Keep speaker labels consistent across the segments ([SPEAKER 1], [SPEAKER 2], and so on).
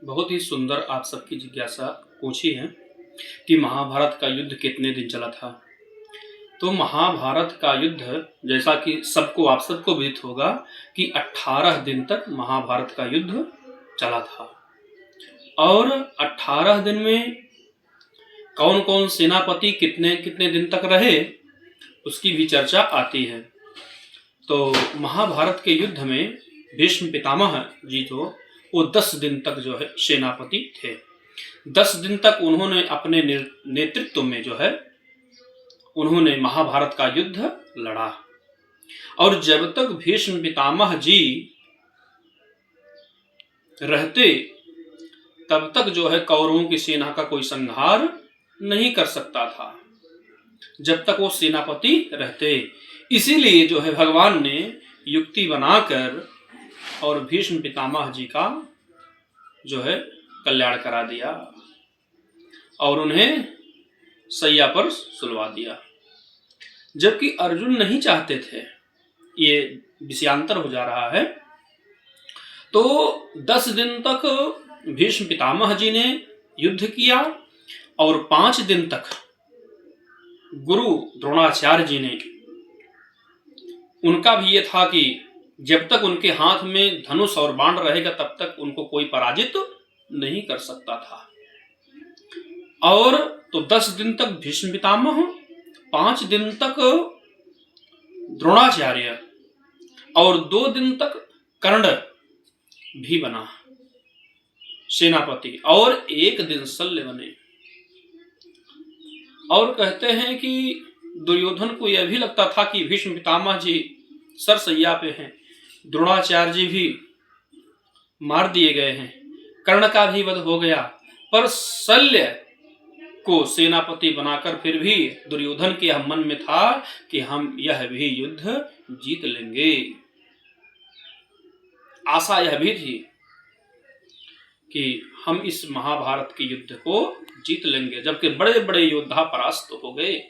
[SPEAKER 1] बहुत ही सुंदर आप सबकी जिज्ञासा पूछी है कि महाभारत का युद्ध कितने दिन चला था। तो महाभारत का युद्ध, जैसा कि सबको आप सबको विदित होगा कि 18 दिन तक महाभारत का युद्ध चला था। और 18 दिन में कौन कौन सेनापति कितने कितने दिन तक रहे, उसकी भी चर्चा आती है। तो महाभारत के युद्ध में भीष्म पितामह जी तो वो 10 दिन तक जो है सेनापति थे। 10 दिन तक उन्होंने अपने नेतृत्व में जो है उन्होंने महाभारत का युद्ध लड़ा। और जब तक भीष्म पितामह जी रहते तब तक जो है कौरवों की सेना का कोई संहार नहीं कर सकता था, जब तक वो सेनापति रहते। इसीलिए जो है भगवान ने युक्ति बनाकर और भीष्म पितामह जी का जो है कल्याण करा दिया और उन्हें सैया पर सुलवा दिया, जबकि अर्जुन नहीं चाहते थे। ये विषयांतर हो जा रहा है। तो 10 दिन तक भीष्म पितामह जी ने युद्ध किया और 5 दिन तक गुरु द्रोणाचार्य जी ने, उनका भी ये था कि जब तक उनके हाथ में धनुष और बाण रहेगा तब तक उनको कोई पराजित नहीं कर सकता था। और तो 10 दिन तक भीष्म पितामह, 5 दिन तक द्रोणाचार्य और 2 दिन तक कर्ण भी बना सेनापति और 1 दिन शल्य बने। और कहते हैं कि दुर्योधन को यह भी लगता था कि भीष्म पितामह जी सरसैया पे हैं, द्रोणाचार्य जी भी मार दिए गए हैं, कर्ण का भी वध हो गया, पर शल्य को सेनापति बनाकर फिर भी दुर्योधन के मन में था कि हम यह भी युद्ध जीत लेंगे। आशा यह भी थी कि हम इस महाभारत के युद्ध को जीत लेंगे, जबकि बड़े बड़े योद्धा परास्त हो गए।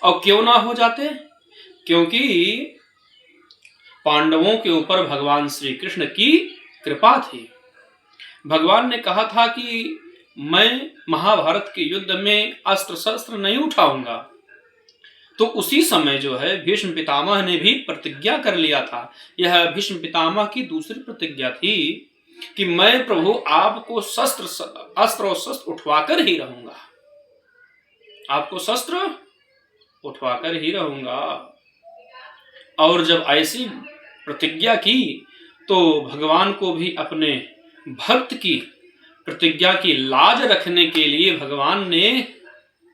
[SPEAKER 1] और क्यों ना हो जाते, क्योंकि पांडवों के ऊपर भगवान श्री कृष्ण की कृपा थी। भगवान ने कहा था कि मैं महाभारत के युद्ध में अस्त्र शस्त्र नहीं उठाऊंगा। तो उसी समय जो है भीष्म पितामह ने भी प्रतिज्ञा कर लिया था। यह भीष्म पितामह की दूसरी प्रतिज्ञा थी कि मैं प्रभु आपको अस्त्र और शस्त्र उठवाकर ही रहूंगा, आपको शस्त्र उठवाकर ही रहूंगा। और जब ऐसी प्रतिज्ञा की तो भगवान को भी अपने भक्त की प्रतिज्ञा की लाज रखने के लिए भगवान ने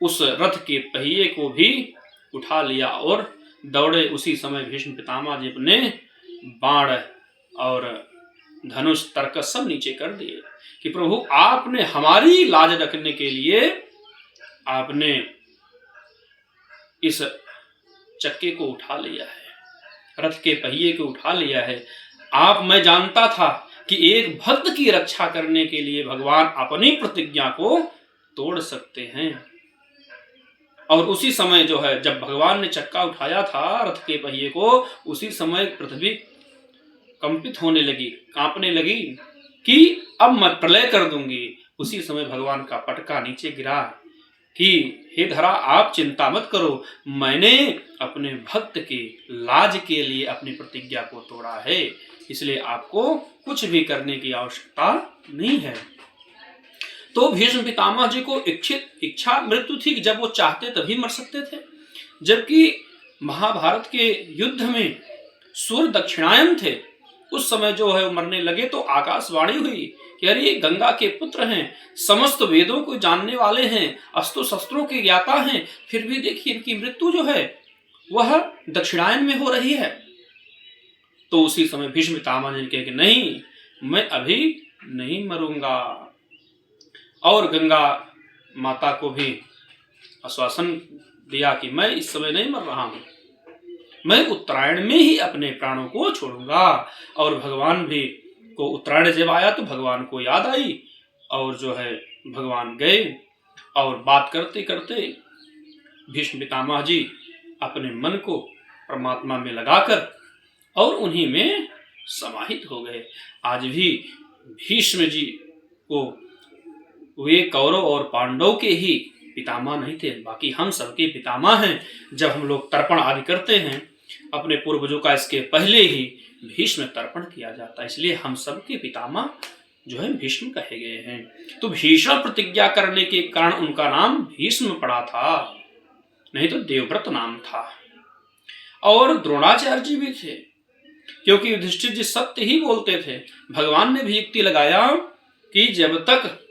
[SPEAKER 1] उस रथ के पहिए को भी उठा लिया और दौड़े। उसी समय भीष्म पितामह जी ने बाण और धनुष तरकस सब नीचे कर दिए कि प्रभु आपने हमारी लाज रखने के लिए आपने इस चक्के को उठा लिया है, रथ के पहिए को उठा लिया है। मैं जानता था कि एक भक्त की रक्षा करने के लिए भगवान अपनी प्रतिज्ञा को तोड़ सकते हैं। और उसी समय जो है जब भगवान ने चक्का उठाया था रथ के पहिए को, उसी समय पृथ्वी कंपित होने लगी, कांपने लगी कि अब मैं प्रलय कर दूंगी। उसी समय भगवान का पटका नीचे गिरा कि हे धरा, आप चिंता मत करो, मैंने अपने भक्त की लाज के लिए अपनी प्रतिज्ञा को तोड़ा है, इसलिए आपको कुछ भी करने की आवश्यकता नहीं है। तो भीष्म पितामह जी को इच्छा मृत्यु थी कि जब वो चाहते तभी मर सकते थे। जबकि महाभारत के युद्ध में सूर्य दक्षिणायन थे, उस समय जो है वो मरने लगे तो आकाशवाणी हुई कि अरे गंगा के पुत्र हैं, समस्त वेदों को जानने वाले हैं, अस्त्र शस्त्रों के ज्ञाता हैं, फिर भी देखिए इनकी मृत्यु जो है वह दक्षिणायन में हो रही है। तो उसी समय भीष्म पितामह ने कहा कि नहीं, मैं अभी नहीं मरूंगा। और गंगा माता को भी आश्वासन दिया कि मैं इस समय नहीं मर रहा हूं, मैं उत्तरायण में ही अपने प्राणों को छोड़ूंगा। और भगवान भी को उत्तरायण जब आया तो भगवान को याद आई और जो है भगवान गए और बात करते करते भीष्म पितामह जी अपने मन को परमात्मा में लगाकर और उन्हीं में समाहित हो गए। आज भी भीष्म जी को वे कौरव और पांडव के ही पितामह नहीं थे, बाकी हम सबके पितामह हैं। जब हम लोग तर्पण आदि करते हैं अपने पूर्वजों का, इसके पहले ही भीष्म तर्पण किया जाता है, इसलिए हम सबके पितामह जो है भीष्म कहे गए हैं। तो भीष्म प्रतिज्ञा करने के कारण उनका नाम भीष्म पड़ा था, नहीं तो देवव्रत नाम था। और द्रोणाचार्य जी भी थे, क्योंकि युधिष्ठिर जी सत्य ही बोलते थे। भगवान ने भी युक्ति लगाया कि जब तक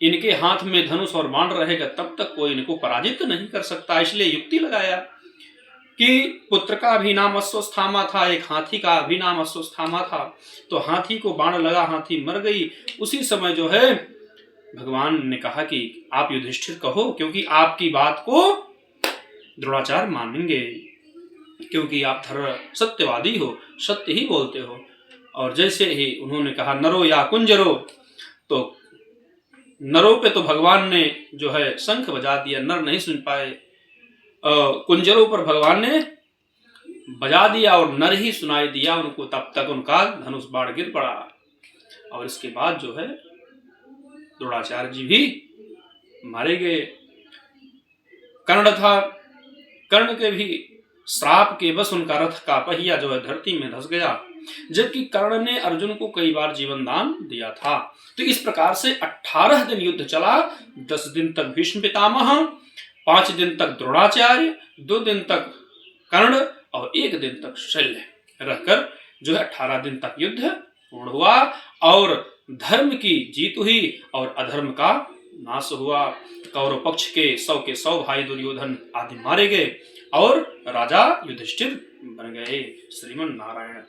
[SPEAKER 1] इनके हाथ में धनुष और बाण रहेगा तब तक कोई इनको पराजित नहीं कर सकता। इसलिए युक्ति लगाया कि पुत्र का भी नाम अश्वत्थामा था, एक हाथी का भी नाम अश्वत्थामा था। तो हाथी को बाण लगा, हाथी मर गई। उसी समय जो है भगवान ने कहा कि आप युधिष्ठिर कहो, क्योंकि आपकी बात को द्रोणाचार्य मानेंगे, क्योंकि आप सत्यवादी हो, सत्य ही बोलते हो। और जैसे ही उन्होंने कहा नरो या कुंजरो, तो नरों पे तो भगवान ने जो है शंख बजा दिया, नर नहीं सुन पाए। कुंजरों पर भगवान ने बजा दिया और नर ही सुनाई दिया उनको। तब तक उनका धनुष बाण गिर पड़ा। और इसके बाद जो है द्रोणाचार्य जी भी मारे गए। कर्ण था, कर्ण के भी श्राप के बस उनका रथ का पहिया जो है धरती में धंस गया, जबकि कर्ण ने अर्जुन को कई बार जीवन दान दिया था। तो इस प्रकार से 18 दिन युद्ध चला। 10 दिन तक भीष्म पितामह, 5 दिन तक द्रोणाचार्य, 2 दिन तक कर्ण और 1 दिन तक शल्य रहकर जो है 18 दिन तक युद्ध पूर्ण हुआ और धर्म की जीत हुई और अधर्म का नाश हुआ। कौरव पक्ष के 100 भाई दुर्योधन आदि मारे गए और राजा युधिष्ठिर बन गए। श्रीमन नारायण।